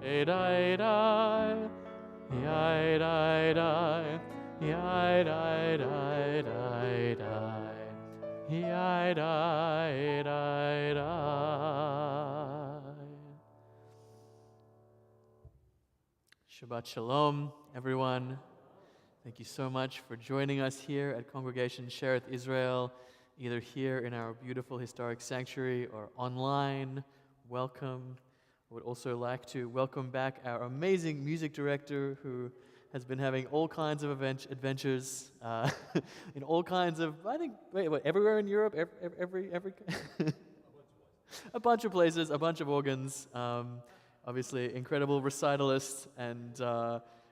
die, die. Yai, die, die. Yai, die, die, die, die. Yai, die, die, die. Shabbat Shalom, everyone. Thank you so much for joining us here at Congregation Sherith Israel, either here in our beautiful historic sanctuary or online. Welcome. I would also like to welcome back our amazing music director who has been having all kinds of adventures in all kinds of, I think, everywhere in Europe, every a bunch of places, a bunch of organs. Obviously, incredible recitalist, and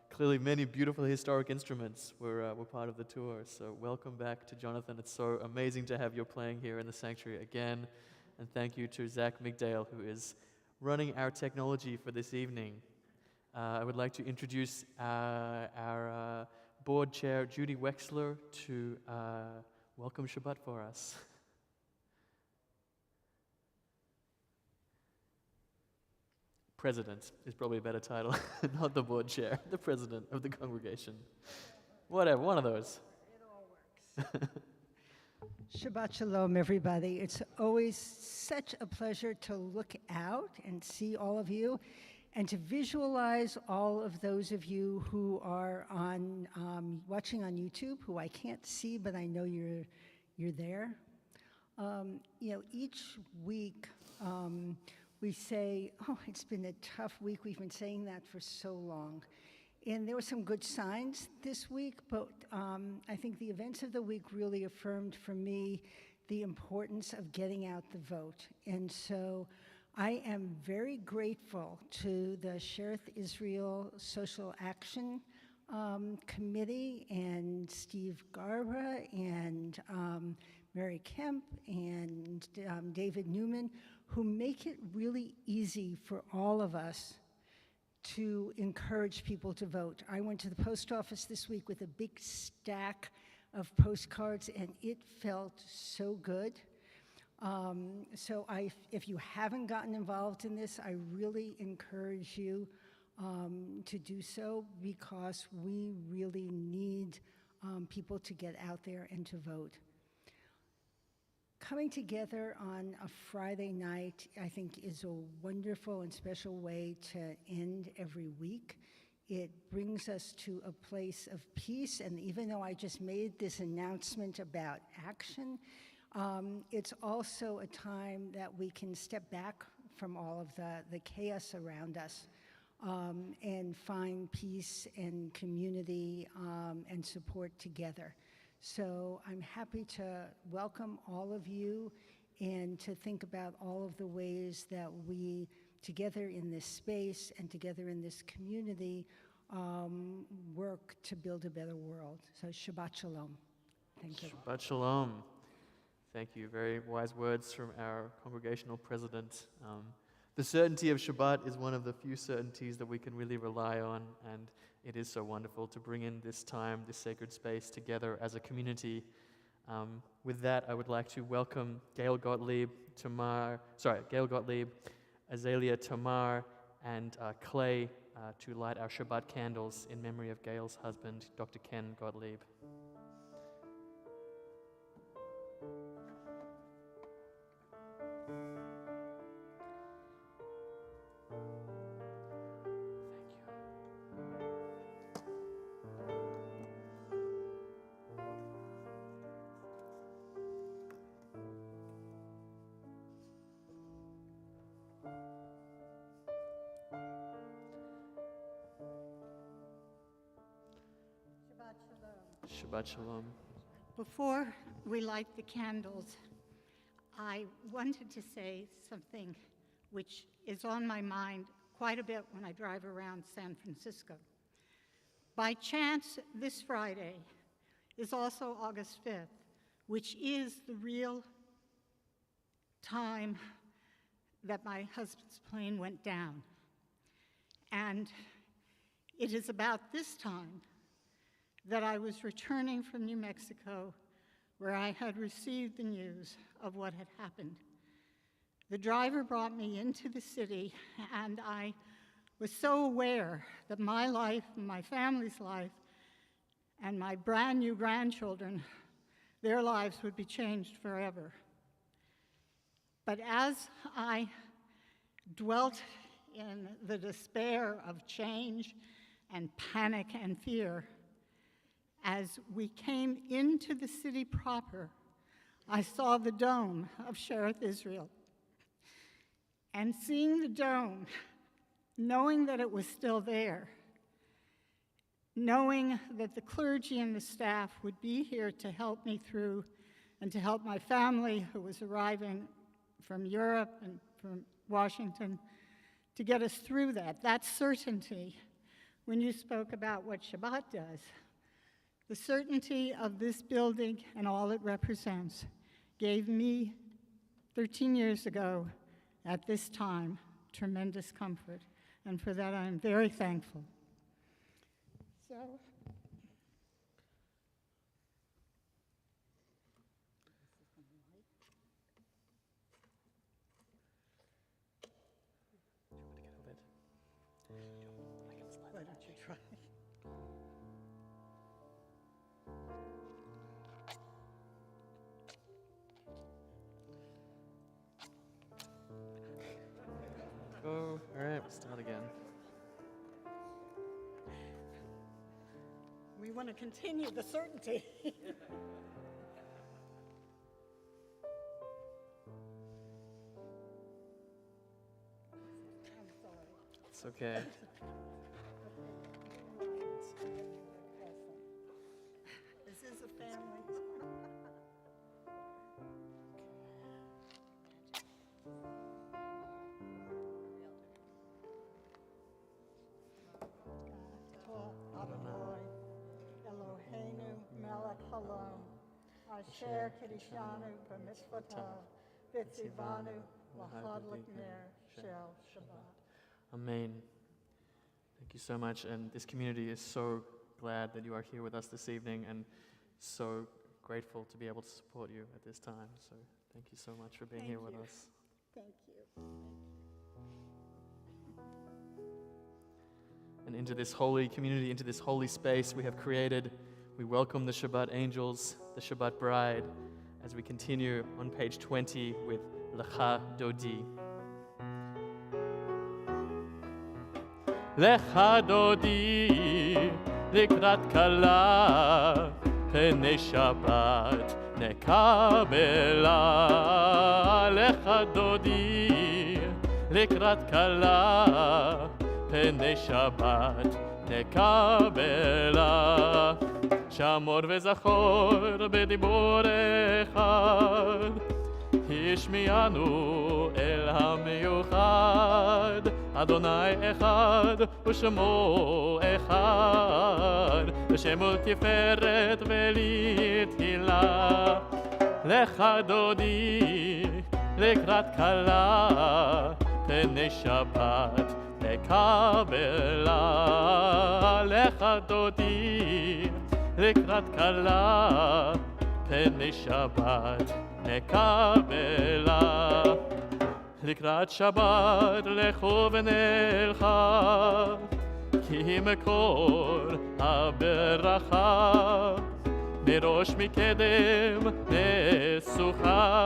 clearly many beautiful historic instruments were part of the tour. So welcome back to Jonathan. It's so amazing to have you playing here in the sanctuary again. And thank you to Zach Migdale, who is running our technology for this evening. I would like to introduce our board chair, Judy Wexler, to welcome Shabbat for us. President is probably a better title, not the board chair, the president of the congregation. Whatever, one of those. It all works. Shabbat Shalom, everybody. It's always such a pleasure to look out and see all of you and to visualize all of those of you who are on watching on YouTube, who I can't see, but I know you're there. Each week, we say, oh, it's been a tough week. We've been saying that for so long. And there were some good signs this week, but I think the events of the week really affirmed for me the importance of getting out the vote. And so I am very grateful to the Sherith Israel Social Action Committee and Steve Garba and Mary Kemp and David Newman, who make it really easy for all of us to encourage people to vote. I went to the post office this week with a big stack of postcards, and it felt so good. So if you haven't gotten involved in this, I really encourage you to do so, because we really need people to get out there and to vote. Coming together on a Friday night, I think, is a wonderful and special way to end every week. It brings us to a place of peace, and even though I just made this announcement about action, it's also a time that we can step back from all of the chaos around us and find peace and community and support together. So I'm happy to welcome all of you and to think about all of the ways that we, together in this space and together in this community, work to build a better world. So Shabbat Shalom. Thank you. Shabbat Shalom. Thank you. Very wise words from our congregational president. The certainty of Shabbat is one of the few certainties that we can really rely on, and it is so wonderful to bring in this time, this sacred space together as a community. With that, I would like to welcome Gail Gottlieb, Azalea Tamar, and Clay to light our Shabbat candles in memory of Gail's husband, Dr. Ken Gottlieb. Shabbat Shalom. Before we light the candles, I wanted to say something which is on my mind quite a bit when I drive around San Francisco. By chance, this Friday is also August 5th, which is the real time that my husband's plane went down. And it is about this time that I was returning from New Mexico, where I had received the news of what had happened. The driver brought me into the city, and I was so aware that my life, and my family's life, and my brand new grandchildren, their lives would be changed forever. But as I dwelt in the despair of change and panic and fear, as we came into the city proper, I saw the dome of Sherith Israel. And seeing the dome, knowing that it was still there, knowing that the clergy and the staff would be here to help me through and to help my family who was arriving from Europe and from Washington to get us through that certainty, when you spoke about what Shabbat does, the certainty of this building and all it represents gave me, 13 years ago, at this time, tremendous comfort. And for that, I am very thankful. So, why don't you try? Go. All right, we'll start again. We want to continue the certainty. I'm sorry. It's okay. This is a family. Eloheinu melech halam, asher kiddushanu b'mitzvotav, v'tzivanu l'chadlik ner shel Shabbat. Amen. Thank you so much. And this community is so glad that you are here with us this evening and so grateful to be able to support you at this time. So thank you so much for being Thank here with you. us. Thank you. And into this holy community, into this holy space we have created, we welcome the Shabbat angels, the Shabbat bride, as we continue on page 20 with Lecha Dodi. Lecha Dodi, לקראת כלה, פני שבת נקבלה. Lecha Dodi, לקראת כלה, פני שבת נקבלה. שמור וזכור בדיבור אחד, השמיענו אל המיוחד. אדוני אחד ושמו אחד, ושם ולתפארת ולתהילה. לך דודי לקראת כלה, פני שבת נקבלה. לך דודי לקראת כלה, פני שבת נקבלה. לקראת שבת לכו ונלכה, כי מקור הברכה מראש מקדם נסוכה.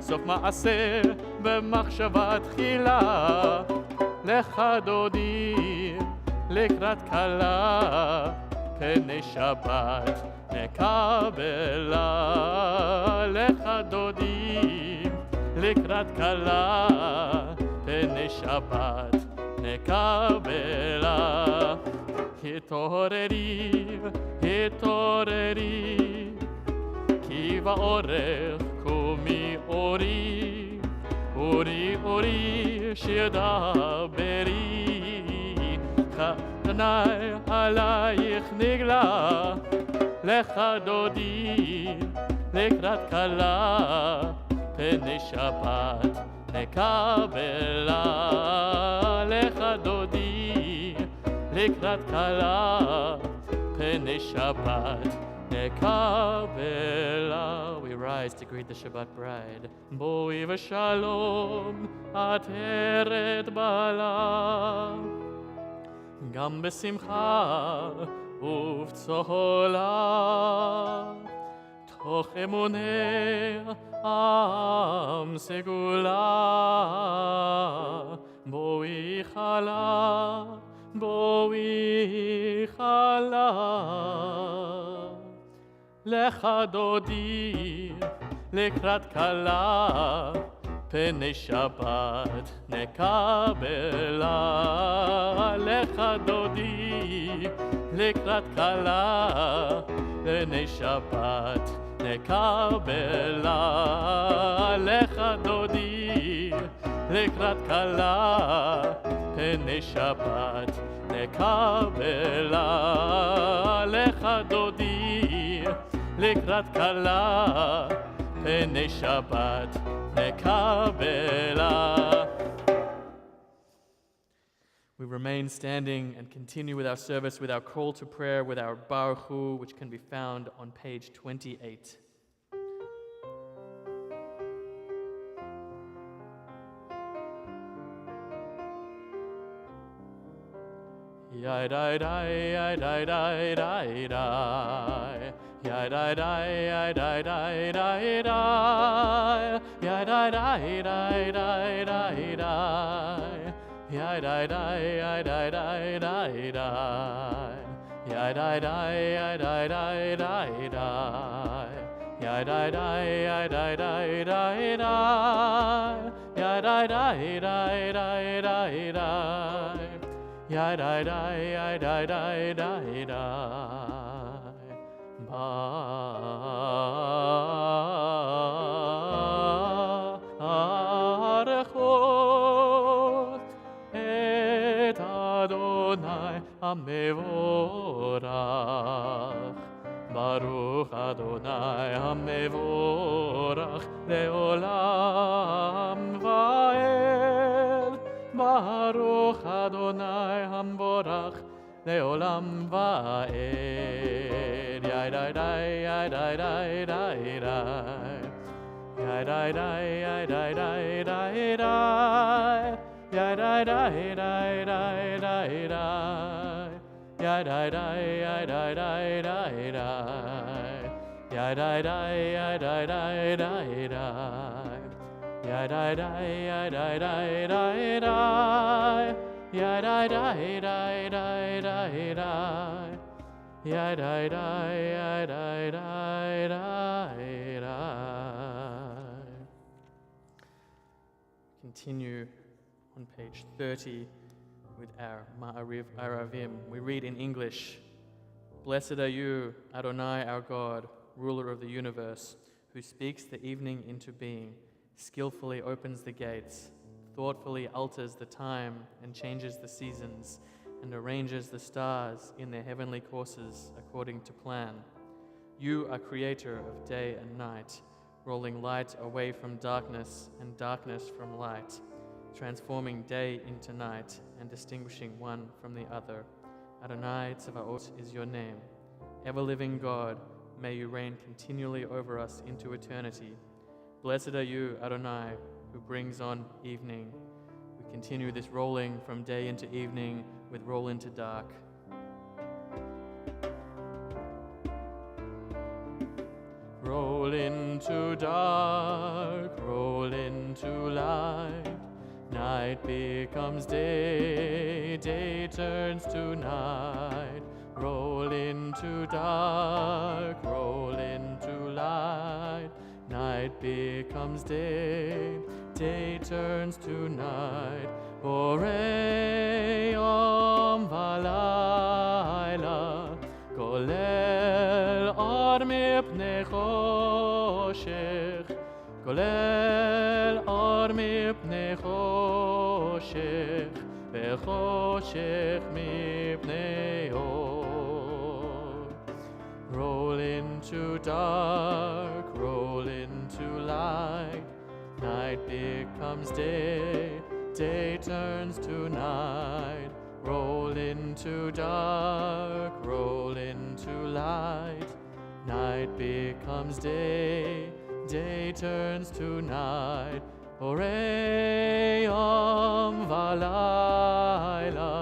סוף מעשה במחשבה תחילה. לך דודי לקראת כלה, פני שבת נקבלה. לך דודי לקראת כלה, פני שבת נקבלה. התעוררי, התעוררי, כי באורך קומי אורי. אורי, אורי, שידברי, חנאי עלייך נגלה. לך דודי לקראת כלה, פני שבת נקבלה. לך דודי לקראת כלה, פני שבת נקבלה. We rise. rise to greet the Shabbat bride. Boi v'shalom, ateret bala. Gam besimcha ובצהלה, תוך אמוני עם סגולה, בואי חלה, בואי חלה. לך דודי לקראת כלה, פני שבת נקבלה. לך דודי לקראת כלה, פני שבת נקבלה. לך דודי לקראת כלה, פני שבת נקבלה. לך דודי לקראת כלה, פני שבת נקבלה. We remain standing and continue with our service with our call to prayer, with our Baruch Hu, which can be found on page 28. Yai dai dai yai dai dai dai dai. Yai dai dai yai dai dai dai dai. Yai dai dai dai dai dai dai. Yai dai dai yai dai dai dai dai. Yai dai dai yai dai dai dai dai. Yai dai dai yai dai dai dai dai. Yai dai dai dai dai dai dai. Yai dai dai yai dai dai dai dai. Baruch et Adonai HaMevorach. Baruch Adonai HaMevorach leolam va'ed. Baruch Adonai HaMevorach leolam va'ed. Yai dai dai yai dai dai dai dai. Yai dai dai yai dai dai dai dai. Yai dai dai dai dai dai dai. Yai dai dai yai dai dai dai dai. Yai dai dai yai dai dai dai dai. Yai dai dai yai dai dai dai dai. Yai dai dai dai dai dai dai. Yai dai dai yai dai dai dai dai. Continue on page 30 with our Ma'ariv Aravim. We read in English, "Blessed are you, Adonai our God, ruler of the universe, who speaks the evening into being, skillfully opens the gates, thoughtfully alters the time and changes the seasons, and arranges the stars in their heavenly courses according to plan. You are creator of day and night, rolling light away from darkness and darkness from light, transforming day into night and distinguishing one from the other. Adonai Tzavaot is your name. Ever-living God, may you reign continually over us into eternity. Blessed are you, Adonai, who brings on evening." We continue this rolling from day into evening with roll into dark. Roll into dark, roll into light. Night becomes day, day turns to night. Roll into dark, roll into light. Night becomes day, day turns to night. Borei yom v'layla, golel or mipnei choshech, golel or mipnei choshech, vechoshech mipnei or. Roll into dark, roll into light. Night becomes day, day turns to night. Roll into dark, roll into light. Night becomes day, day turns to night. Orei yom v'layla,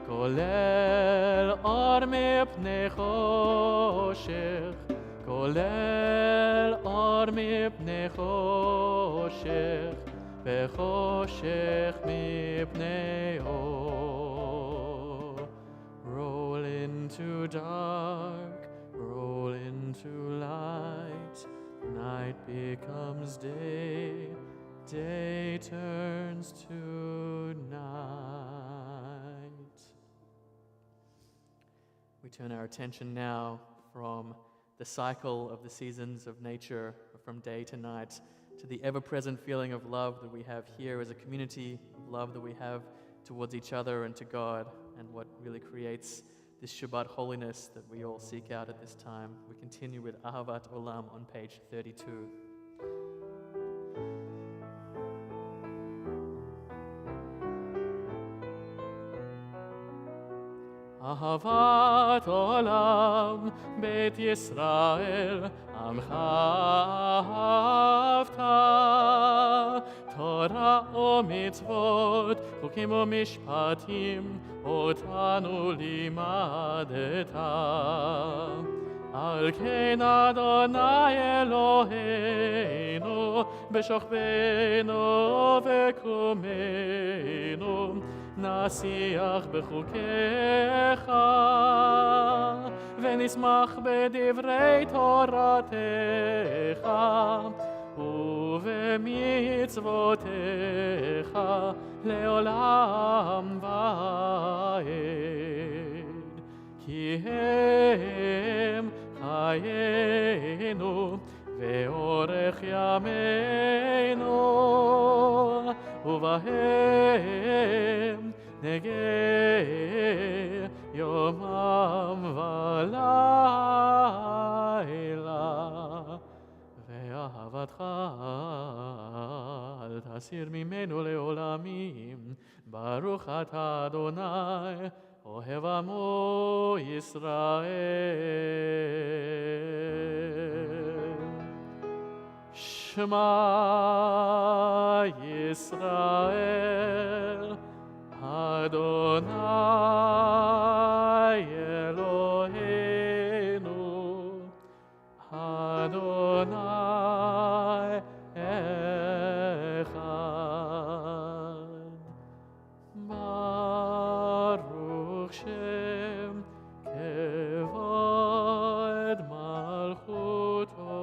kolel or mipnei choshech, kolel or mipnei choshech, v'choshech mipnei or. Roll into dark, roll into light, night becomes day, day turns to night. We turn our attention now from the cycle of the seasons of nature, from day to night, to the ever-present feeling of love that we have here as a community, of love that we have towards each other and to God, and what really creates this Shabbat holiness that we all seek out at this time. We continue with Ahavat Olam on page 32. Ahavat Olam Beit Yisrael Amcha Ahavta Torah o mitzvot Chukim o mishpatim Otanu limadeta Al ken Adonai Eloheinu B'shochbeinu v'kumeinu נשיח בחוקיך ונשמח בדברי תורתך ובמצוותיך לעולם ועד כי הם חיינו ואורך ימינו ובהם נגה יומם ולילה ואהבתך אל תסיר ממנו לעולמים ברוך אתה אדוני אוהב עמו ישראל שמע ישראל Adonai Eloheinu, Adonai Echad. Baruch Shem Kevod Malchuto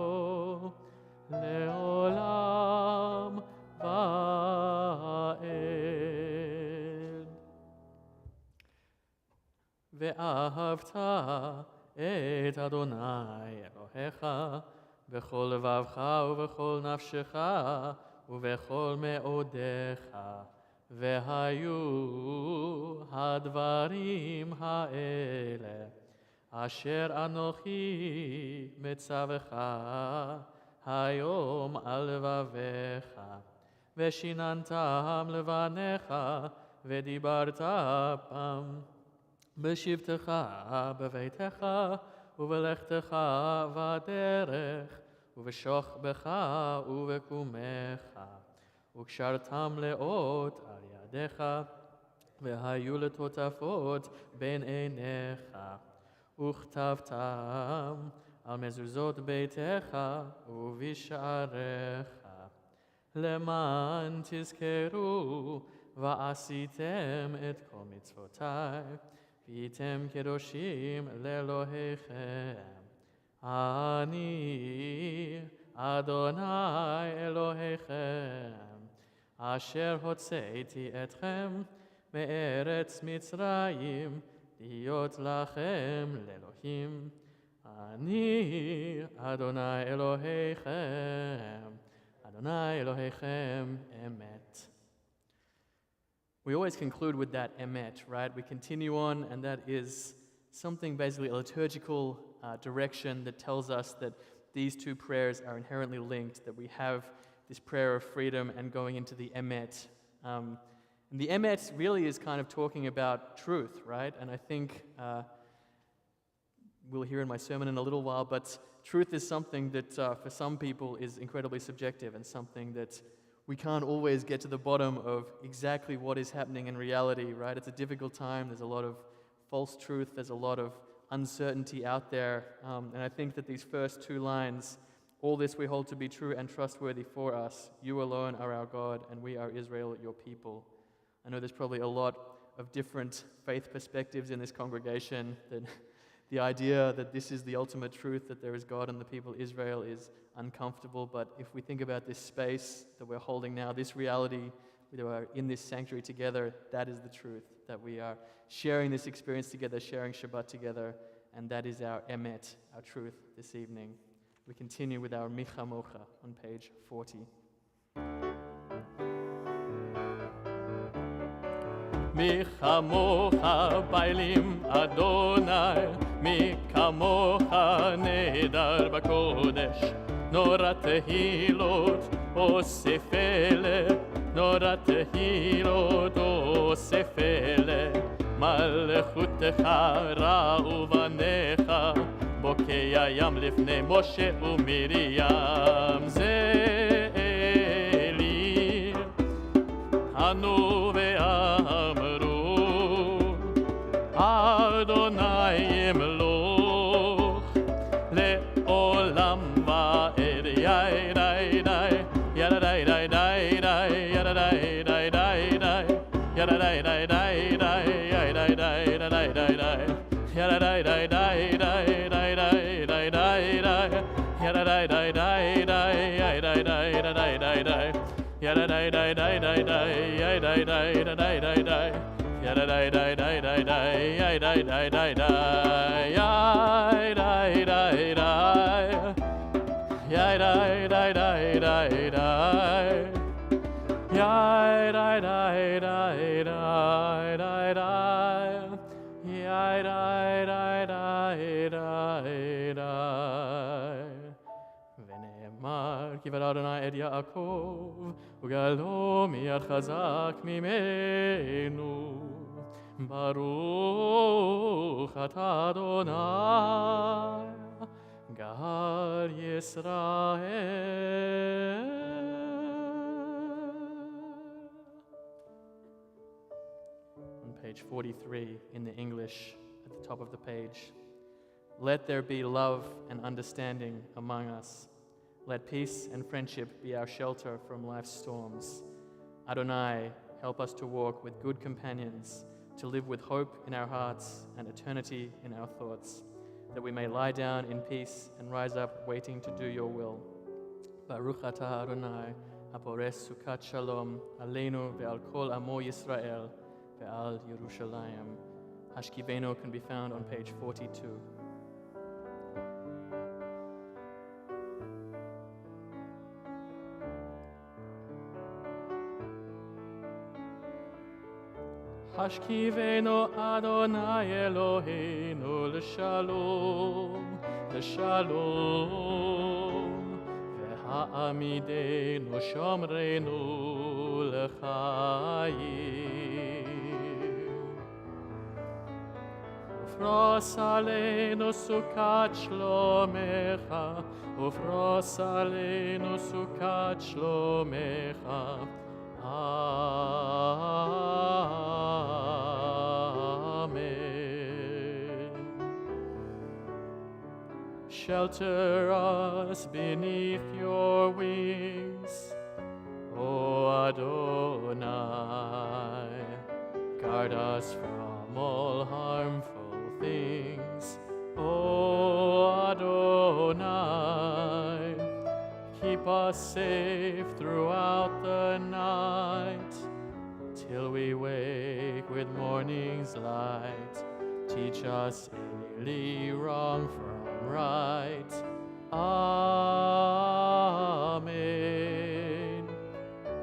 Leolam ואהבת את אדוני אלוהיך בכל לבבך ובכל נפשך ובכל מאודיך והיו הדברים האלה אשר אנוכי מצווך היום על לבביך ושיננתם לבניך ודיברת בם בשבתך בביתך ובלכתך בדרך ובשוכבך ובקומך וקשרתם לאות על ידיך והיו לטוטפות בין עיניך וכתבתם על מזוזות ביתך ובשעריך למען תזכרו ועשיתם את כל מצוותיי והייתם קדושים לאלוהיכם. אני אדוני אלוהיכם, אשר הוצאתי אתכם מארץ מצרים, להיות לכם לאלוהים. אני אדוני אלוהיכם, אדוני אלוהיכם אמת. We always conclude with that emet, right? We continue on, and that is something basically a liturgical direction that tells us that these two prayers are inherently linked, that we have this prayer of freedom and going into the emet. And the emet really is kind of talking about truth, right? And I think we'll hear in my sermon in a little while, but truth is something that for some people is incredibly subjective and something that we can't always get to the bottom of exactly what is happening in reality, right? It's a difficult time. There's a lot of false truth. There's a lot of uncertainty out there. And I think that these first two lines, all this we hold to be true and trustworthy for us. You alone are our God, and we are Israel, your people. I know there's probably a lot of different faith perspectives in this congregation, that the idea that this is the ultimate truth, that there is God and the people Israel, is uncomfortable. But if we think about this space that we're holding now, this reality, we are in this sanctuary together, that is the truth, that we are sharing this experience together, sharing Shabbat together, and that is our emet, our truth this evening. We continue with our Micha Mocha on page 40. מי כמוך בעלים אדוני, מי כמוך נהדר בקודש, נורא תהילות אוסף אלה, נורא תהילות אוסף אלה, מלכותך ראו בניך, בוקע ים לפני משה ומרים, זה אלי, ענו אדוני ימלוך לעולם ועד יאי די די ידה די די די די ידה די די די די ידה די די די די ידה די די די די די ידה די די די די די די די די די ידה די די די די ידה די די די די די ידה די די די די די ידה די די די די די yada dai dai dai dai dai yai dai dai dai dai yai dai dai dai yai dai dai dai dai dai yai dai dai dai dai dai dai yai dai dai dai dai dai ונאמר כי בלע אדוני את יעקב וגאלו מיד חזק ממנו ברוך אתה אדוני גאל ישראל. On page 43 in the English at the top of the page, let there be love and understanding among us. Let peace and friendship be our shelter from life's storms. Adonai, help us to walk with good companions, to live with hope in our hearts and eternity in our thoughts, that we may lie down in peace and rise up waiting to do your will. Baruch atah Adonai, hapores sukat shalom, aleinu ve'al kol amo Yisrael, ve'al Yerushalayim. Hashkiveno can be found on page 42. השכיבנו אדוני אלוהינו לשלום, לשלום, והעמידנו שומרנו לחיים. ופרוס עלינו סוכת שלומך, ופרוס עלינו סוכת שלומך, Shelter us beneath your wings, O Adonai. Guard us from all harmful things, O Adonai. Keep us safe throughout the night, till we wake with morning's light. Teach us daily wrong from right. Amen.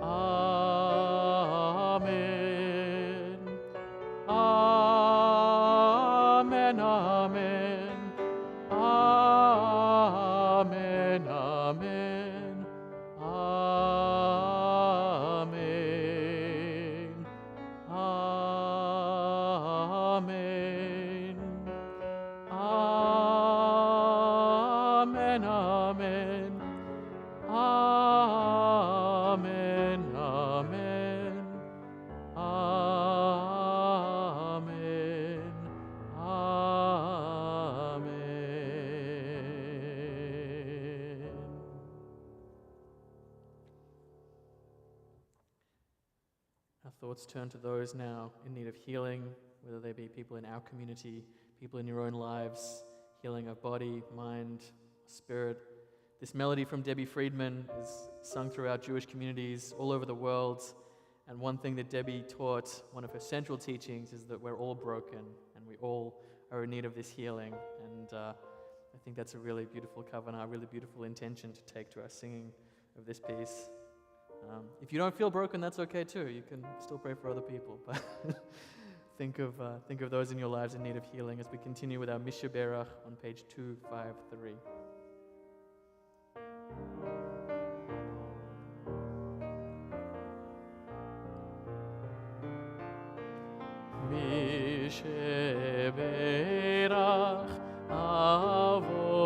Amen. Amen. Amen. Amen. Amen. Amen. Amen. Amen. thoughts turn to those now in need of healing, whether they be people in our community, people in your own lives, healing of body, mind, spirit. This melody from Debbie Friedman is sung throughout Jewish communities all over the world. And one thing that Debbie taught, one of her central teachings, is that we're all broken and we all are in need of this healing. And I think that's a really beautiful kavanah, a really beautiful intention to take to our singing of this piece. If you don't feel broken, that's okay too. You can still pray for other people. But think of those in your lives in need of healing as we continue with our Misha Berach on page 253. Berach Avotenu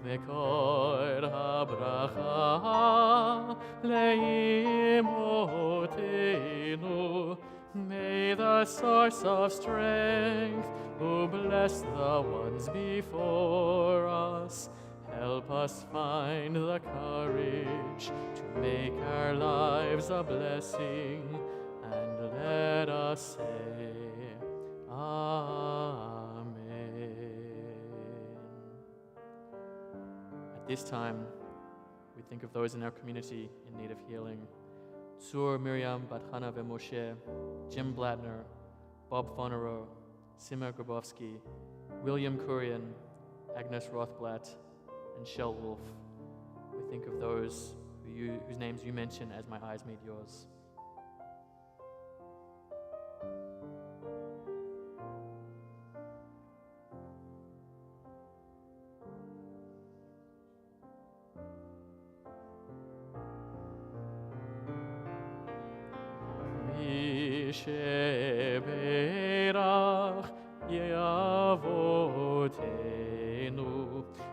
Mekor HaBracha Leimotenu. May the source of strength, who bless the ones before us, help us find the courage to make our lives a blessing, and let us say, Amen. At this time, we think of those in our community in need of healing. Tzur Miriam Bat Hana Moshe, Jim Blatner, Bob Fonero, Simmer Grabowski, William Kurian, Agnes Rothblatt, and Shell Wolf. We think of those whose names you mention as my eyes meet yours. Sheberach Yavotenu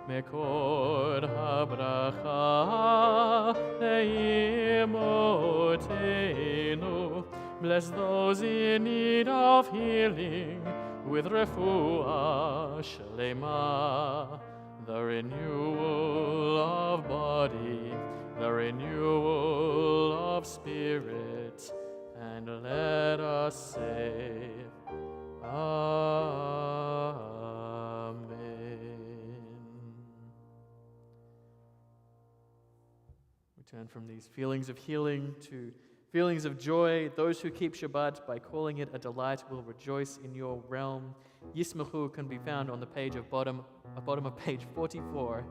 Mekor HaBracha Leimotenu. Bless those in need of healing with refuah shlema, the renewal of body, the renewal of spirit, and let us say, Amen. We turn from these feelings of healing to feelings of joy. Those who keep Shabbat by calling it a delight will rejoice in your realm. Yismachu can be found on the page of bottom of page 44.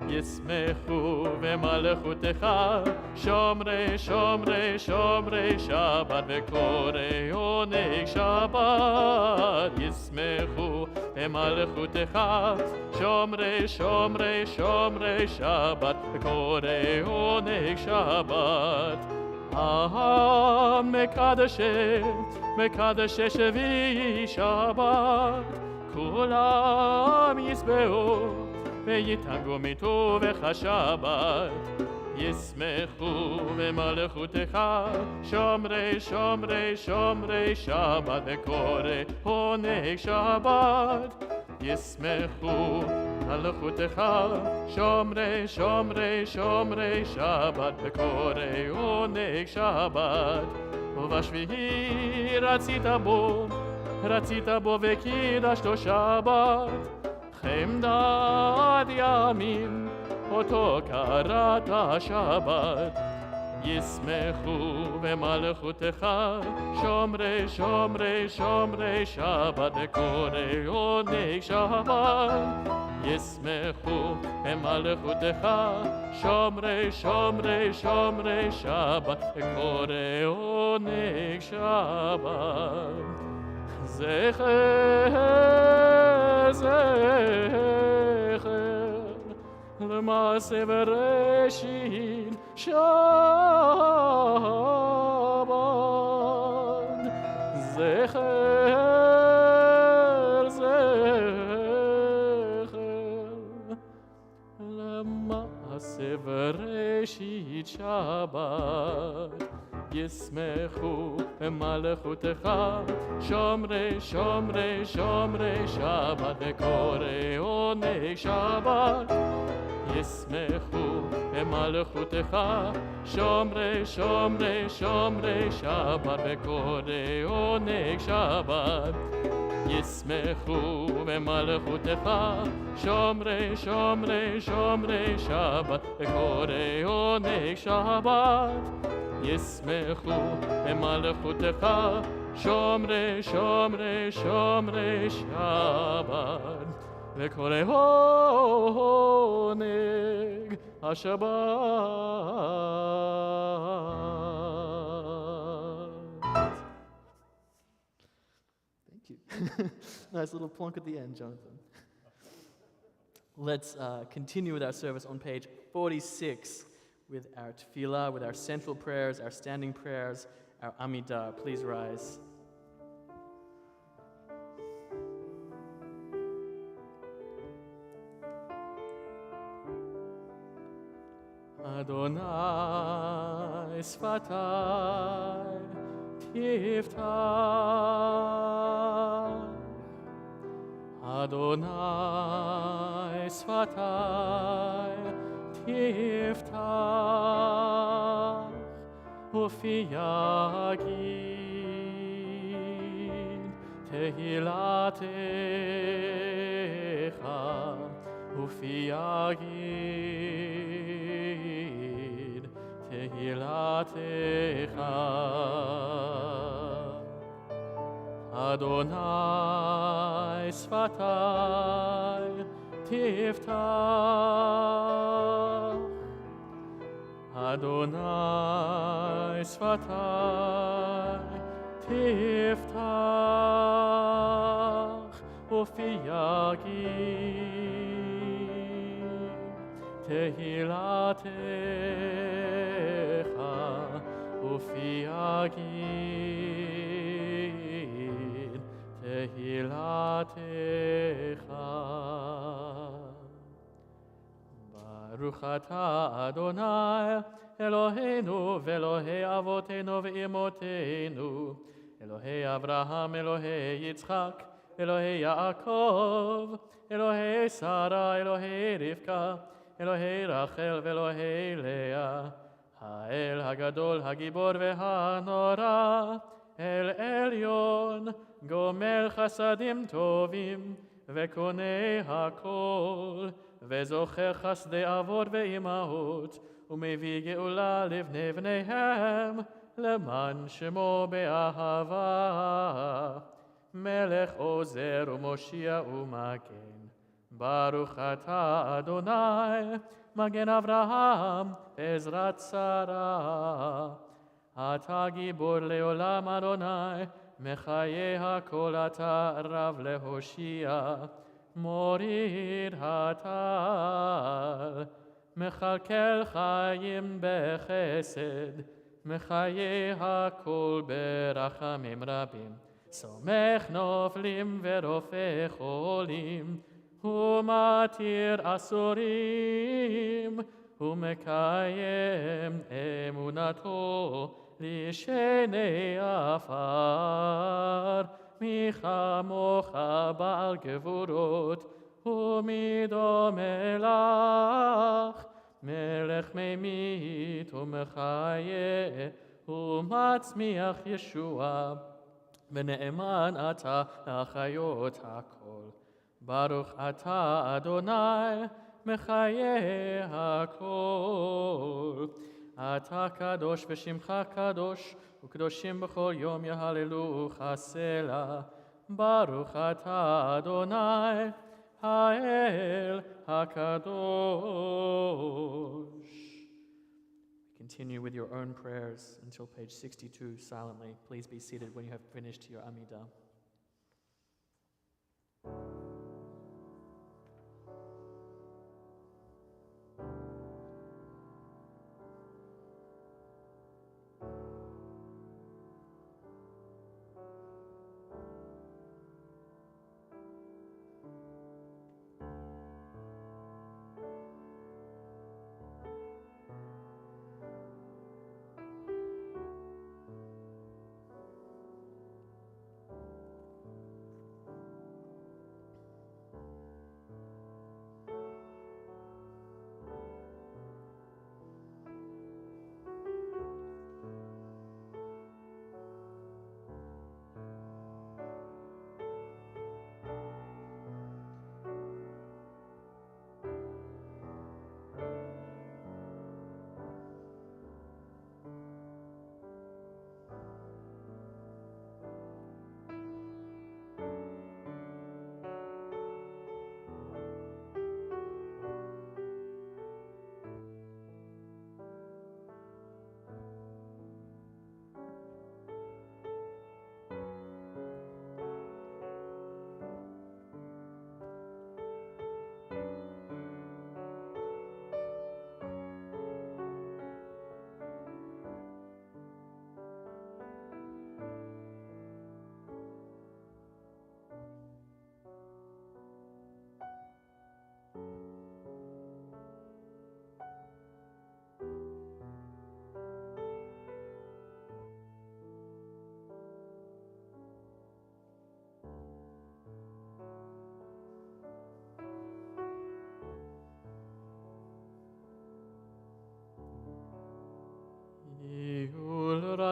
Yismechu v'malechutecha shomrei shomrei shomrei Shabbat v'korei onei Shabbat. Yismechu v'malechutecha shomrei shomrei shomrei Shabbat v'korei onei Shabbat. Mekadeshe mekadeshe shvi Shabbat kulam yisbehu ויתנגו מטובך שבת, ישמחו במלכותך, שומרי שומרי שומרי שבת וקורא עונג שבת. ישמחו מלכותך, שומרי שומרי שומרי שבת וקורא עונג שבת. ובשביעי רצית בו וקידשתו שבת. חמדת ימים, אותו קראת שבת. ישמחו במלכותך, שומרי שומרי שומרי שבת וקורא עונג שבת. ישמחו במלכותך, שומרי שומרי שומרי שבת וקורא עונג שבת. זכר למעשה בראשית שבת. זכר למעשה בראשית שבת. ישמחו במלכותך, שומרי שומרי שומרי שבת וקורא עונג שבת. ישמחו במלכותך, שומרי שומרי שומרי שבת וקוראי עונג שבת. ישמחו במלכותך, שומרי שומרי שומרי שבת וקוראי עונג שבת. ישמחו במלכותך, שומרי שומרי שומרי שבת וקוראי עונג השבת. Thank you. Nice little plunk at the end, Jonathan. Let's continue with our service on page 46 with our tefillah, with our central prayers, our standing prayers, our Amidah. Please rise. Adonai sfatai tiftach, Adonai sfatai tiftach, ufi yagid tehilatecha, ufi yagid tehilatecha. Adonai sfatai tiftach, Adonai sfatai tiftach, ufi yagid tehilatecha, ufi yagid tehilatecha. Baruch atah Adonai Eloheinu ve'Elohei avotenu ve'imotenu, Elohei Avraham, Elohei Yitzchak, Elohei Yaakov, Elohei Sarah, Elohei Rivka, Elohei Rachel ve'Elohei Leah, Ha'el Hagadol Hagibor ve'Hanora, El Elyon, Gomel Chasadim Tovim, ve'Konei Hakol, ve'Zocher Chasdei Avot ve'Imahot, ומביא גאולה לבני בניהם, למען שמו באהבה. מלך עוזר ומושיע ומגן. ברוך אתה אדוני, מגן אברהם, עזרת שרה. אתה גיבור לעולם אדוני, מחיי הכל אתה רב להושיע. מוריד הטל. מכלכל חיים בחסד, מחיי הכל ברחמים רבים. סומך נופלים ורופא חולים, ומתיר אסורים, ומקיים אמונתו לשני עפר. מי כמוך בעל גבורות, ומי דומה לך, מלך ממית ומחיה, ומצמיח ישועה, ונאמן אתה לחיות הכל. ברוך אתה אדוני, מחיה הכל. אתה קדוש ושמך קדוש, וקדושים בכל יום יהללוך סלה. ברוך אתה אדוני, האל הקדוש. Continue with your own prayers until page 62 silently. Please be seated when you have finished your Amidah.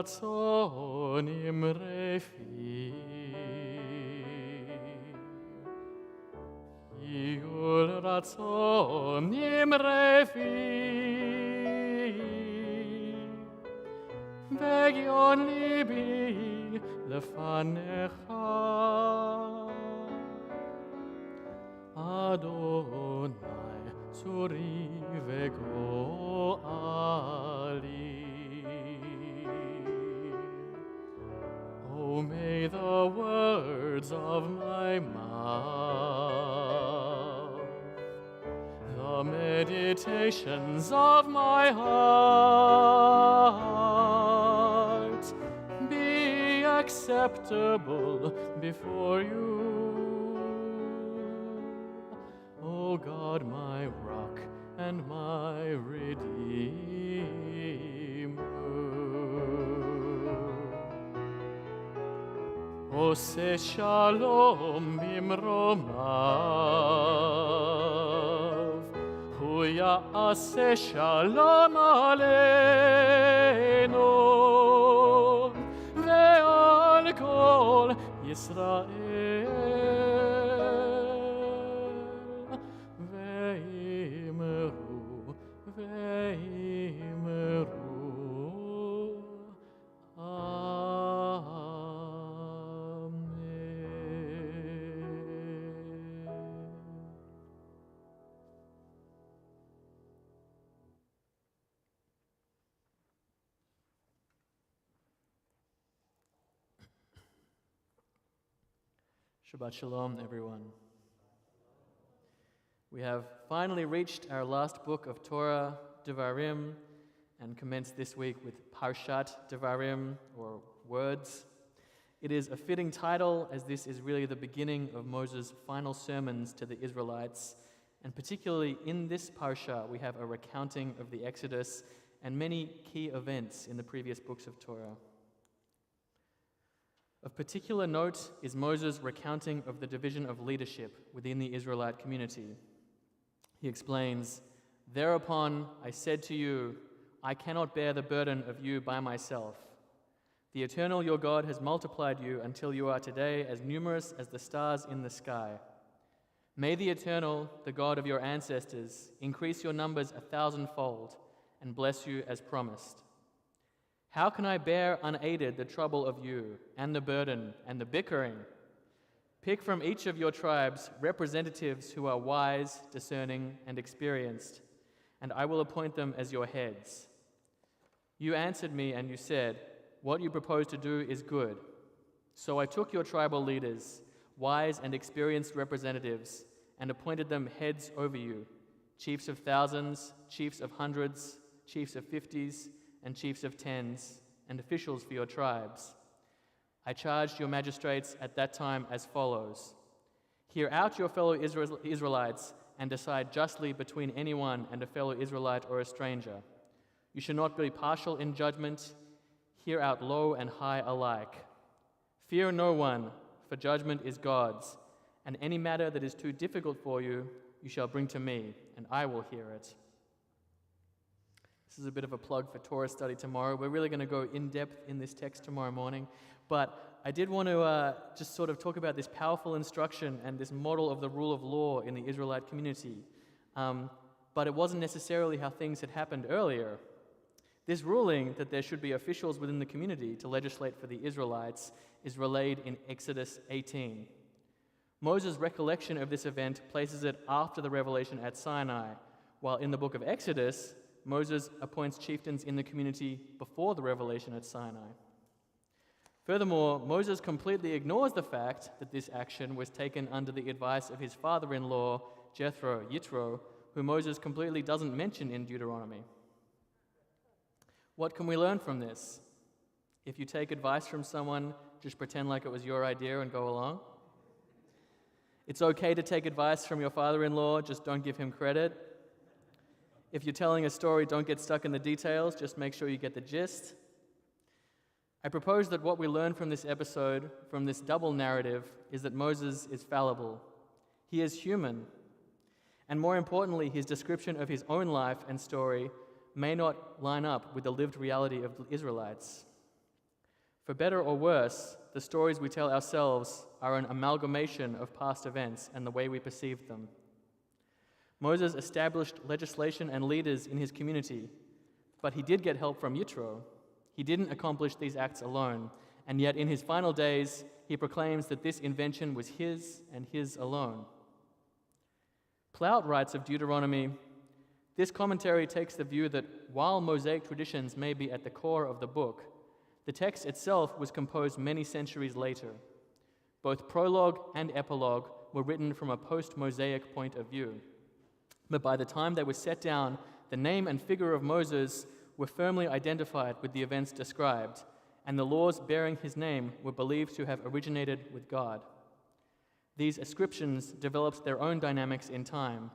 רצון אמרי פי יול רצון אמרי פי וגיון ליבי לפניך אדוני צורי וגואלי. Oh, may the words of my mouth, the meditations of my heart be acceptable before you, O God, my rock and my redeemer. Ose shalom bimromav, hu ya'aseh shalom aleinu, ve'al kol Yisrael, ve'imru, ve'imru. Shabbat Shalom, everyone. We have finally reached our last book of Torah, Devarim, and commenced this week with Parshat Devarim, or Words. It is a fitting title, as this is really the beginning of Moses' final sermons to the Israelites, and particularly in this Parsha, we have a recounting of the Exodus and many key events in the previous books of Torah. Of particular note is Moses' recounting of the division of leadership within the Israelite community. He explains, "Thereupon I said to you, I cannot bear the burden of you by myself. The Eternal your God has multiplied you until you are today as numerous as the stars in the sky. May the Eternal, the God of your ancestors, increase your numbers 1,000-fold and bless you as promised. How can I bear unaided the trouble of you, and the burden, and the bickering? Pick from each of your tribes representatives who are wise, discerning, and experienced, and I will appoint them as your heads. You answered me and you said, what you propose to do is good. So I took your tribal leaders, wise and experienced representatives, and appointed them heads over you, chiefs of thousands, chiefs of hundreds, chiefs of 50s, and chiefs of tens, and officials for your tribes. I charged your magistrates at that time as follows. Hear out your fellow Israelites and decide justly between anyone and a fellow Israelite or a stranger. You should not be partial in judgment. Hear out low and high alike. Fear no one, for judgment is God's, and any matter that is too difficult for you, you shall bring to me, and I will hear it." This is a bit of a plug for Torah study tomorrow. We're really going to go in depth in this text tomorrow morning. But I did want to just sort of talk about this powerful instruction and this model of the rule of law in the Israelite community. But it wasn't necessarily how things had happened earlier. This ruling that there should be officials within the community to legislate for the Israelites is relayed in Exodus 18. Moses' recollection of this event places it after the revelation at Sinai, while in the book of Exodus, Moses appoints chieftains in the community before the revelation at Sinai. Furthermore, Moses completely ignores the fact that this action was taken under the advice of his father-in-law, Jethro, Yitro, who Moses completely doesn't mention in Deuteronomy. What can we learn from this? If you take advice from someone, just pretend like it was your idea and go along. It's okay to take advice from your father-in-law, just don't give him credit. If you're telling a story, don't get stuck in the details, just make sure you get the gist. I propose that what we learn from this episode, from this double narrative, is that Moses is fallible. He is human. And more importantly, his description of his own life and story may not line up with the lived reality of the Israelites. For better or worse, the stories we tell ourselves are an amalgamation of past events and the way we perceived them. Moses established legislation and leaders in his community, but he did get help from Yitro. He didn't accomplish these acts alone, and yet in his final days, he proclaims that this invention was his and his alone. Plout writes of Deuteronomy, "This commentary takes the view that while Mosaic traditions may be at the core of the book, the text itself was composed many centuries later. Both prologue and epilogue were written from a post-Mosaic point of view. But by the time they were set down, the name and figure of Moses were firmly identified with the events described, and the laws bearing his name were believed to have originated with God. These ascriptions developed their own dynamics in time.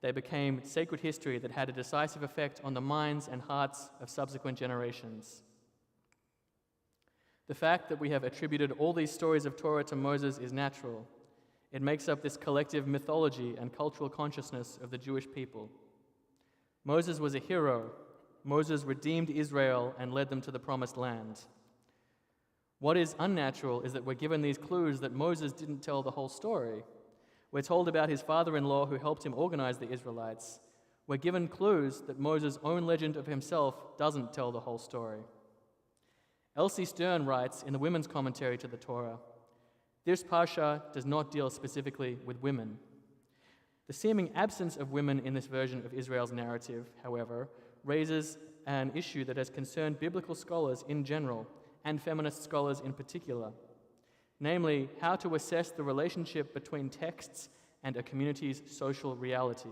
They became sacred history that had a decisive effect on the minds and hearts of subsequent generations. The fact that we have attributed all these stories of Torah to Moses is natural. It makes up this collective mythology and cultural consciousness of the Jewish people. Moses was a hero. Moses redeemed Israel and led them to the promised land. What is unnatural is that we're given these clues that Moses didn't tell the whole story. We're told about his father-in-law who helped him organize the Israelites. We're given clues that Moses' own legend of himself doesn't tell the whole story. Elsie Stern writes in the Women's Commentary to the Torah, "This parsha does not deal specifically with women. The seeming absence of women in this version of Israel's narrative, however, raises an issue that has concerned biblical scholars in general and feminist scholars in particular, namely how to assess the relationship between texts and a community's social reality.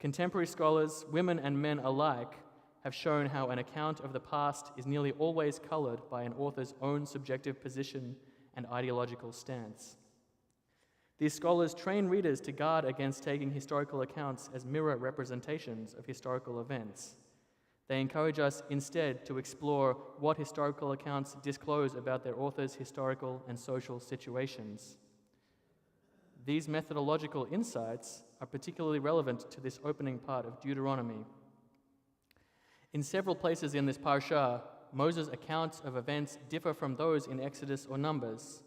Contemporary scholars, women and men alike, have shown how an account of the past is nearly always colored by an author's own subjective position and ideological stance. These scholars train readers to guard against taking historical accounts as mirror representations of historical events. They encourage us instead to explore what historical accounts disclose about their author's historical and social situations. These methodological insights are particularly relevant to this opening part of Deuteronomy. In several places in this parsha, Moses' accounts of events differ from those in Exodus or Numbers.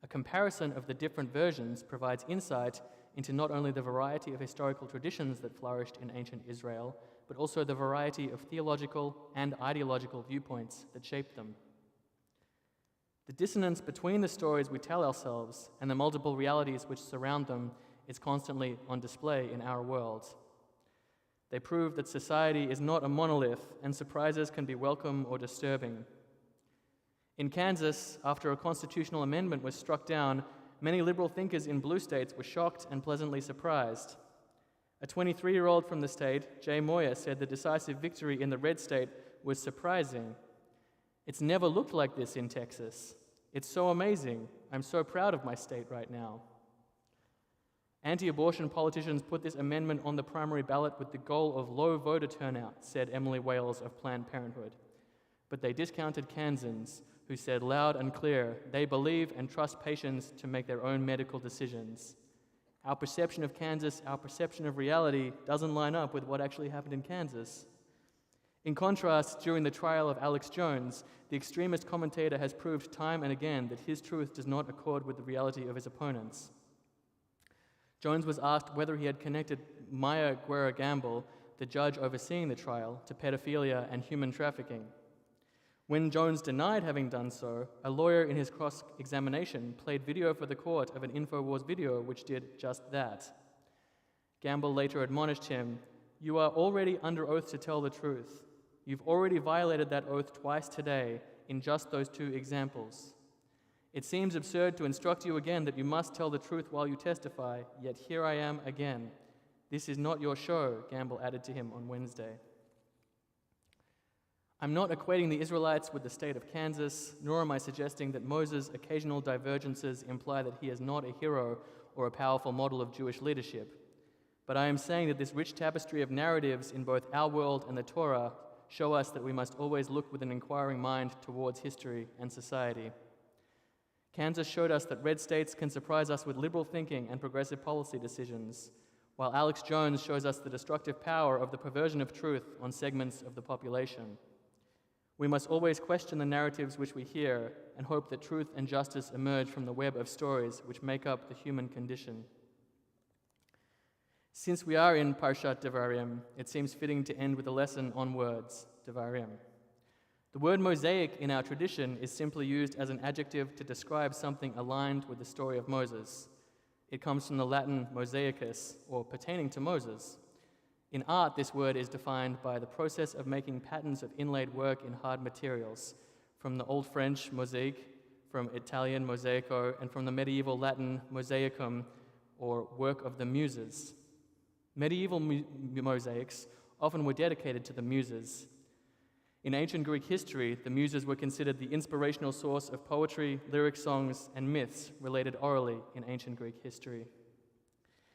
A comparison of the different versions provides insight into not only the variety of historical traditions that flourished in ancient Israel, but also the variety of theological and ideological viewpoints that shaped them. The dissonance between the stories we tell ourselves and the multiple realities which surround them is constantly on display in our world. They prove that society is not a monolith, and surprises can be welcome or disturbing. In Kansas, after a constitutional amendment was struck down, many liberal thinkers in blue states were shocked and pleasantly surprised. A 23-year-old from the state, Jay Moyer, said the decisive victory in the red state was surprising. "It's never looked like this in Texas. It's so amazing. I'm so proud of my state right now." Anti-abortion politicians put this amendment on the primary ballot with the goal of low voter turnout, said Emily Wales of Planned Parenthood. But they discounted Kansans, who said loud and clear they believe and trust patients to make their own medical decisions. Our perception of Kansas, our perception of reality, doesn't line up with what actually happened in Kansas. In contrast, during the trial of Alex Jones, the extremist commentator has proved time and again that his truth does not accord with the reality of his opponents. Jones was asked whether he had connected Maya Guerra Gamble, the judge overseeing the trial, to pedophilia and human trafficking. When Jones denied having done so, a lawyer in his cross-examination played video for the court of an InfoWars video which did just that. Gamble later admonished him, "You are already under oath to tell the truth. You've already violated that oath twice today in just those two examples. It seems absurd to instruct you again that you must tell the truth while you testify, yet here I am again. This is not your show," Gamble added to him on Wednesday. I'm not equating the Israelites with the state of Kansas, nor am I suggesting that Moses' occasional divergences imply that he is not a hero or a powerful model of Jewish leadership. But I am saying that this rich tapestry of narratives in both our world and the Torah show us that we must always look with an inquiring mind towards history and society. Kansas showed us that red states can surprise us with liberal thinking and progressive policy decisions, while Alex Jones shows us the destructive power of the perversion of truth on segments of the population. We must always question the narratives which we hear and hope that truth and justice emerge from the web of stories which make up the human condition. Since we are in Parshat Devarim, it seems fitting to end with a lesson on words, Devarim. The word mosaic in our tradition is simply used as an adjective to describe something aligned with the story of Moses. It comes from the Latin mosaicus, or pertaining to Moses. In art, this word is defined by the process of making patterns of inlaid work in hard materials, from the Old French mosaic, from Italian mosaico, and from the medieval Latin mosaicum, or work of the muses. Medieval mosaics often were dedicated to the muses. In ancient Greek history, the muses were considered the inspirational source of poetry, lyric songs, and myths related orally in ancient Greek history.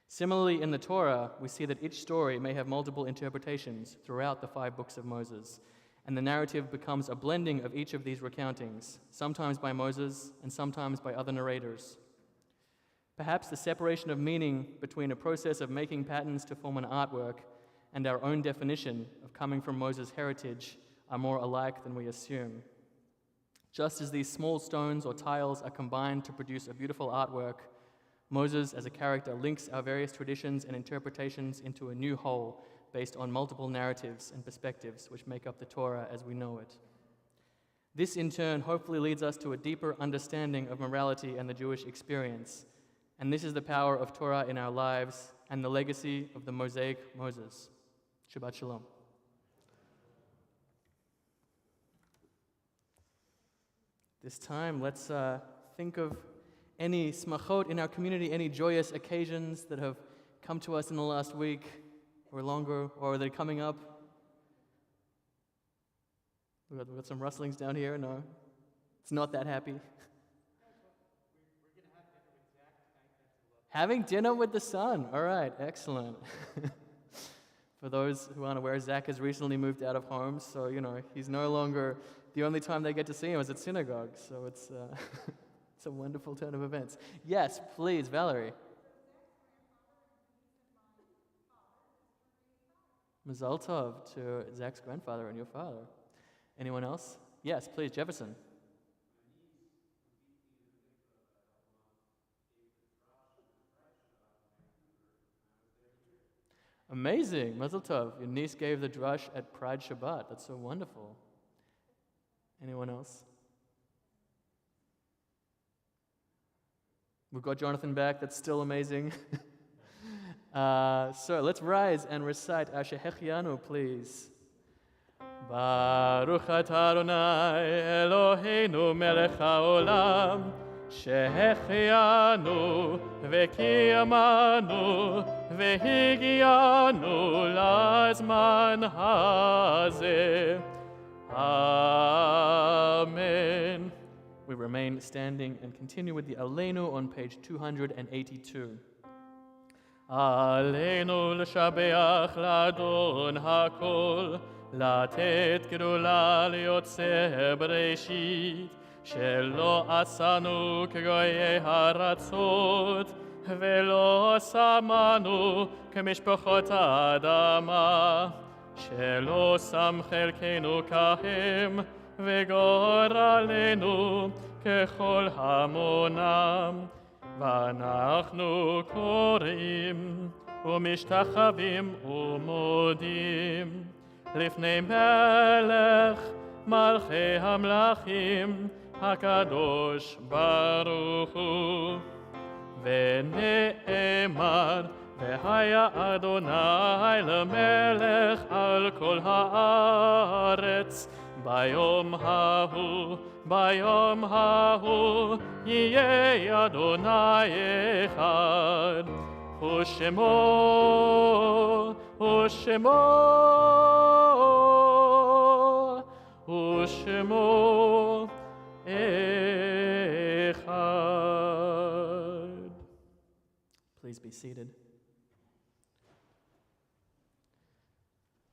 Similarly, in the Torah, we see that each story may have multiple interpretations throughout the 5 books of Moses, and the narrative becomes a blending of each of these recountings, sometimes by Moses and sometimes by other narrators. Perhaps the separation of meaning between a process of making patterns to form an artwork and our own definition of coming from Moses' heritage are more alike than we assume. Just as these small stones or tiles are combined to produce a beautiful artwork, Moses as a character links our various traditions and interpretations into a new whole based on multiple narratives and perspectives which make up the Torah as we know it. This in turn hopefully leads us to a deeper understanding of morality and the Jewish experience, and this is the power of Torah in our lives and the legacy of the Mosaic Moses. Shabbat Shalom. This time, let's think of any smachot in our community, any joyous occasions that have come to us in the last week or longer, or are they coming up? We've got some rustlings down here. No, it's not that happy. Having dinner with the son. All right, excellent. For those who aren't aware, Zach has recently moved out of home, so, he's no longer, the only time they get to see him is at synagogue, so it's it's a wonderful turn of events. Yes, please, Valerie. Mazal tov to Zach's grandfather and your father. Anyone else? Yes, please, Jefferson. Amazing, Mazel Tov. Your niece gave the drush at Pride Shabbat. That's so wonderful. Anyone else? We've got Jonathan back. That's still amazing. So let's rise and recite our Shehechianu, please. Baruch atah Adonai Eloheinu melech haolam שהחיינו וקיימנו והגיענו לזמן הזה. Amen. We remain standing and continue with the Aleinu on page 282. עלינו לשבח לאדון הכל, לתת גדולה ליוצר בראשית, שלא עשנו כגויי הארצות, ולא שמנו כמשפחות האדמה, שלא שם חלקנו כהם, וגורלנו ככל המונם. ואנחנו קוראים ומשתחווים ומודים לפני מלך מלכי המלכים הקדוש ברוך הוא. ונאמר והיה אדוני למלך על כל הארץ ביום ההוא יהיה אדוני אחד ושמו אחד. Please be seated.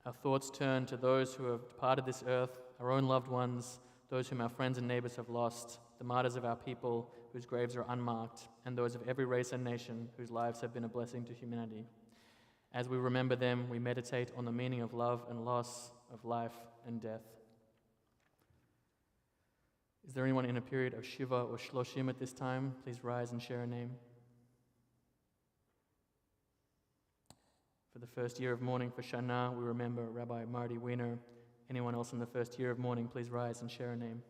Our thoughts turn to those who have departed this earth, our own loved ones, those whom our friends and neighbors have lost, the martyrs of our people whose graves are unmarked, and those of every race and nation whose lives have been a blessing to humanity. As we remember them, we meditate on the meaning of love and loss, of life and death. Is there anyone in a period of Shiva or Shloshim at this time? Please rise and share a name. For the first year of mourning for Shana, we remember Rabbi Marty Wiener. Anyone else in the first year of mourning, please rise and share a name.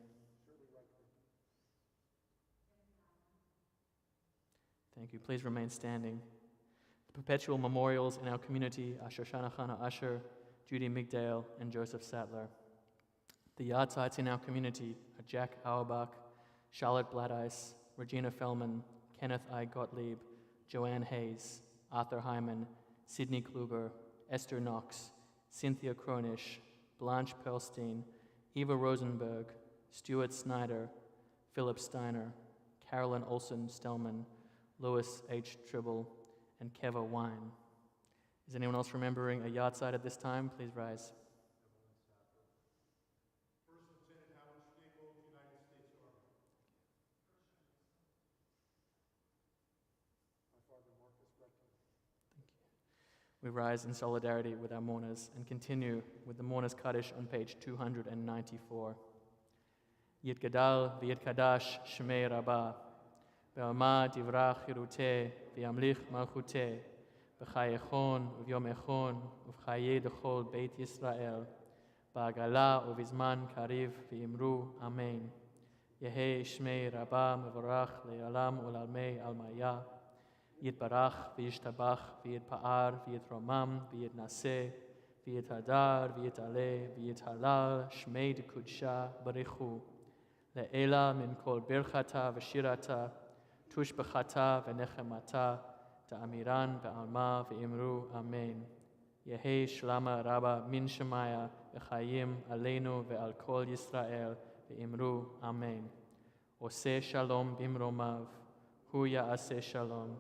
Thank you. Please remain standing. The perpetual memorials in our community are Shoshana Chana Asher, Judy Migdale, and Joseph Sattler. The yahrzeits in our community are Jack Auerbach, Charlotte Bladice, Regina Fellman, Kenneth I. Gottlieb, Joanne Hayes, Arthur Hyman, Sidney Kluber, Esther Knox, Cynthia Cronish, Blanche Perlstein, Eva Rosenberg, Stuart Snyder, Philip Steiner, Carolyn Olson Stellman, Louis H. Tribble, and Keva Wine. Is anyone else remembering a yahrzeit at this time? Please rise. We rise in solidarity with our mourners and continue with the Mourners Kaddish on page 294. Yit Gadal v'yit Kadash Shmei Rabbah Be'ama divrach Hiruteh v'yamlich Malchuteh B'chayechon u'vyom echon u'v'chaye d'chol Beit Yisrael Ba'agala u'vizman kariv v'imru Amen. Yehei Shmei Rabbah mevorach le'alam u'lalmei almaya Yitbarach v'yishtabach v'yitpa'ar v'yitromam v'yitnaseh v'yitadar v'yitaleh v'yithalal shmei d'kudsha barichu le'ela min kol birchata v'shirata tushbechata v'nechemata ta'amiran ba'alma v'imru amen. Yehei shlama rabba min shemaya v'chayim aleinu ve'al kol Yisrael v'imru amen. Oseh shalom bimromav hu ya'aseh shalom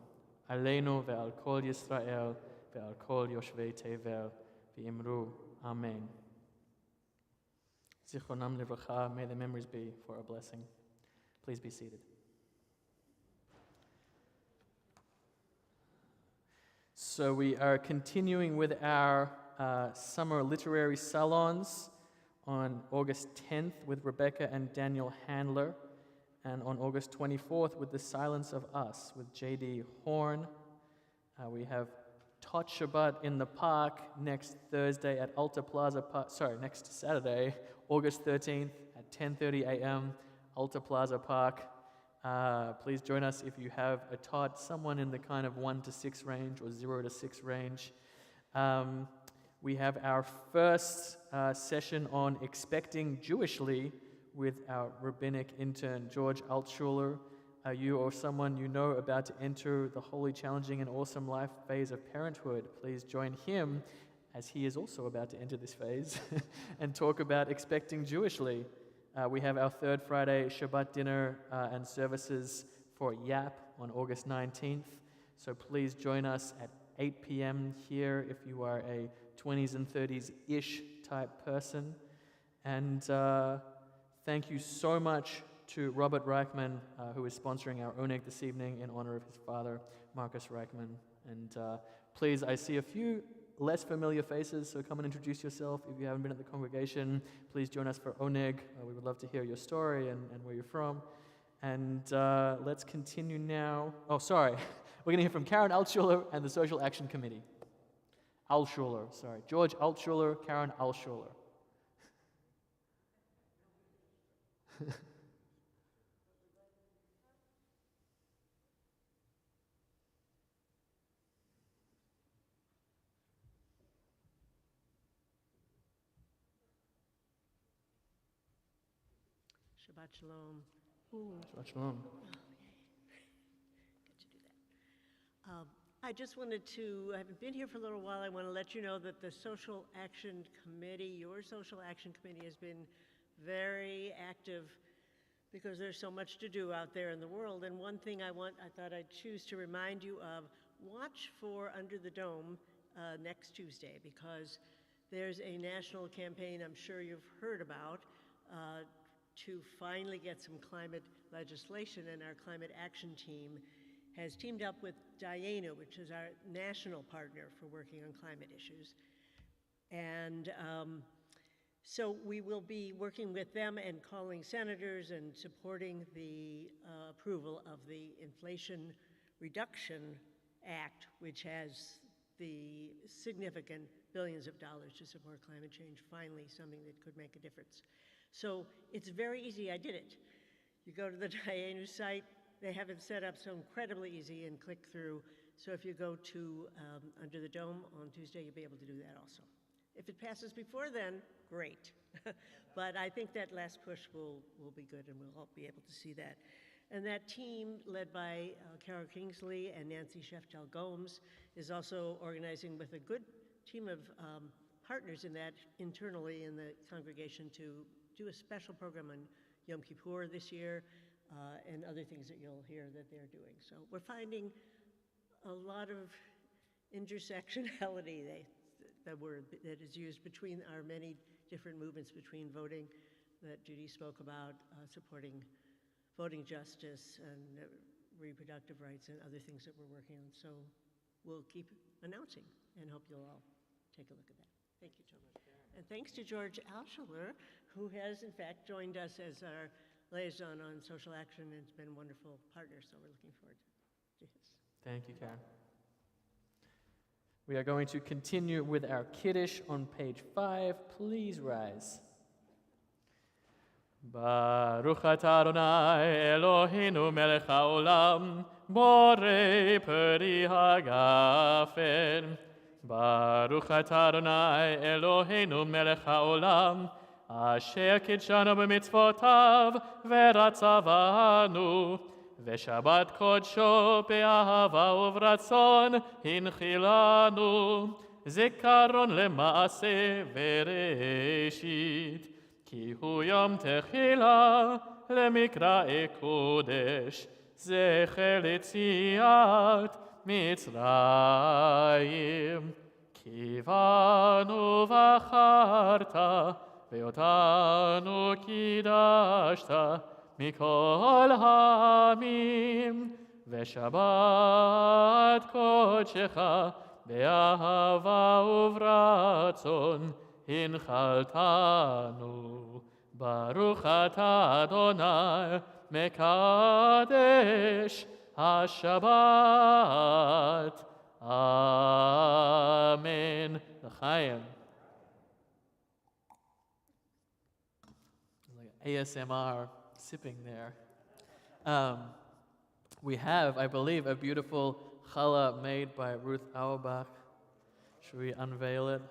Aleinu ve'al kol Yisrael ve'al kol yoshvei tevel v'imru Amen. Zichronam livracha, may the memories be for a blessing. Please be seated. So we are continuing with our summer literary salons on August 10th with Rebecca and Daniel Handler, and on August 24th with The Silence of Us with J.D. Horn. We have Tot Shabbat in the Park next Thursday at Alta Plaza Park, next Saturday, August 13th at 10:30 a.m., Alta Plaza Park. Please join us if you have a tot, someone in the kind of 1 to 6 range or 0 to 6 range. We have our first session on expecting Jewishly with our rabbinic intern, George Altschuler. Are you or someone you know about to enter the holy, challenging, and awesome life phase of parenthood? Please join him, as he is also about to enter this phase, and talk about expecting Jewishly. We have our third Friday Shabbat dinner and services for YAP on August 19th. So please join us at 8 p.m. here if you are a 20s and 30s-ish type person. And thank you so much to Robert Reichman, who is sponsoring our Oneg this evening in honor of his father, Marcus Reichman. And please, I see a few less familiar faces, so come and introduce yourself. If you haven't been at the congregation, please join us for Oneg. We would love to hear your story and where you're from. And let's continue now. Oh, sorry. We're going to hear from Karen Altschuler and the Social Action Committee. George Altschuler, Karen Altschuler. Shabbat Shalom. Shabbat Shalom. Get to do that. I just wanted to, I haven't been here for a little while, I want to let you know that the Social Action Committee, your Social Action Committee, has been very active because there's so much to do out there in the world. And one thing I thought I'd choose to remind you of, watch for Under the Dome next Tuesday, because there's a national campaign I'm sure you've heard about to finally get some climate legislation, and our climate action team has teamed up with Diana, which is our national partner for working on climate issues. And So we will be working with them and calling senators and supporting the approval of the Inflation Reduction Act, which has the significant billions of dollars to support climate change, finally something that could make a difference. So it's very easy, I did it. You go to the Dayenu site, they have it set up so incredibly easy and click through. So if you go to Under the Dome on Tuesday, you'll be able to do that also. If it passes before then, great. But I think that last push will be good and we'll all be able to see that. And that team, led by Carol Kingsley and Nancy Sheftel-Gomes, is also organizing with a good team of partners in that internally in the congregation to do a special program on Yom Kippur this year and other things that you'll hear that they're doing. So we're finding a lot of intersectionality, that word that is used between our many different movements, between voting that Judy spoke about, supporting voting justice and reproductive rights and other things that we're working on. So we'll keep announcing and hope you'll all take a look at that. Thank you so much. And thanks to George Alschuler, who has in fact joined us as our liaison on social action and has been a wonderful partner. So we're looking forward to his. Thank you, Karen. We are going to continue with our Kiddush on page 5. Please rise. Baruch atah Adonai Eloheinu melech haolam, borei peri hagafen. Baruch atah Adonai Eloheinu melech haolam, asher kidshanu b'mitzvotav veratzavanu, v'shabbat kodsho be'ahava uvratzon hinchilanu, zikaron lema'aseh v'reshit. כי הוא יום תחילה למקראי קודש, זכר ליציאת מצרים. כי בנו בחרת, ואותנו קידשת מכל העמים, ושבת קודשך באהבה וברצון, הנחלתנו. ברוך אתה אדוני מקדש השבת. אמן. לחיים. Like ASMR sipping there. We have, I believe, a beautiful challah made by Ruth Auerbach. Should we unveil it?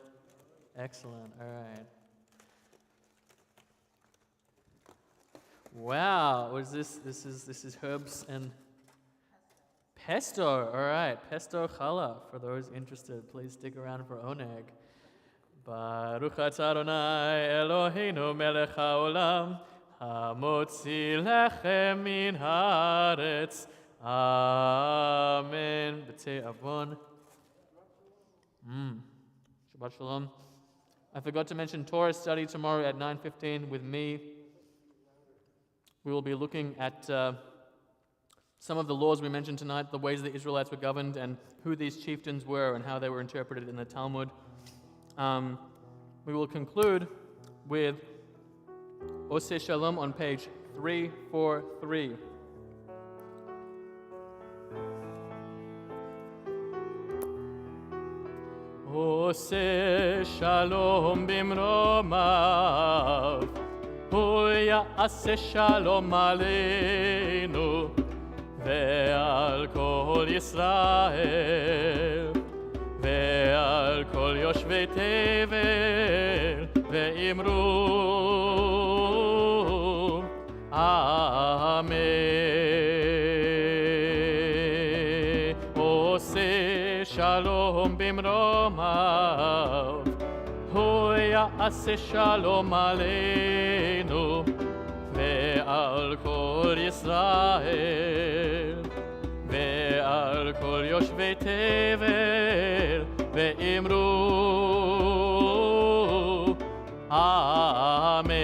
Excellent. All right. Wow. What is this? This is herbs and pesto. All right. Pesto challah. For those interested, please stick around for oneg. Baruch atah Adonai Eloheinu melech haolam, hamotzi lechem min haaretz. Amen. B'tei avon. Shabbat shalom. I forgot to mention Torah study tomorrow at 9:15 with me. We will be looking at some of the laws we mentioned tonight, the ways the Israelites were governed, and who these chieftains were and how they were interpreted in the Talmud. We will conclude with Oseh Shalom on page 343. עושה שלום במרומיו, הוא יעשה שלום עלינו ועל כל ישראל ועל כל יושבי תבל, ואמרו אמן. עושה שלום במרומיו, הוא יעשה שלום עלינו ועל כל ישראל ועל כל יושבי תבל, ואמרו אמן.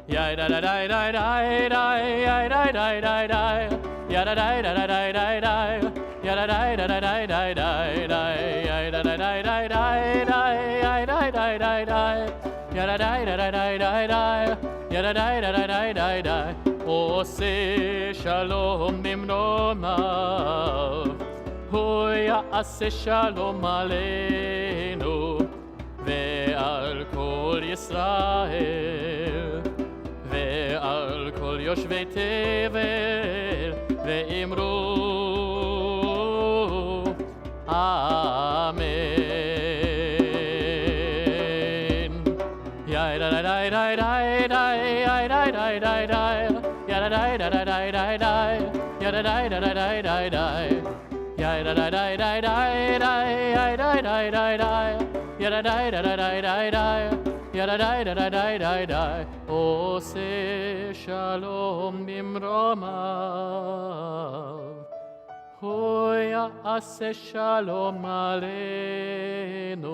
יאי די די די די די די, יאי די די די די, יאי די די די די די די, יאי די די די די די די, יאי די da da da da da da da da da. Yada da da da da da da. Yada da da da da da da. עושה שלום במרומיו, הוא יעשה שלום עלינו ועל כל ישראל ועל כל יושבי תבל, ואמרו אמן. יאי דה דה דה דה דה דה דה דה דה דה. Yada da da da da da da. Yada da da da da da da. Yada da da da da da. Yada da da da da. Yada da da da da da. Yada da da da da da da. עושה שלום במרומיו, הוא יעשה שלום עלינו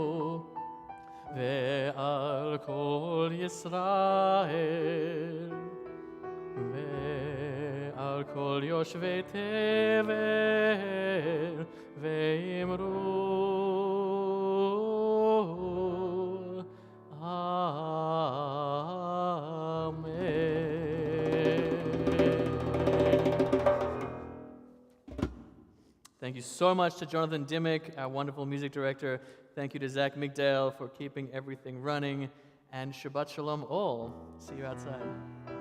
ועל כל ישראל. ועל כל יושבי תבל, ואמרו Thank you so much to Jonathan Dimmick, our wonderful music director. Thank you to Zach Migdale for keeping everything running. And Shabbat Shalom all. See you outside.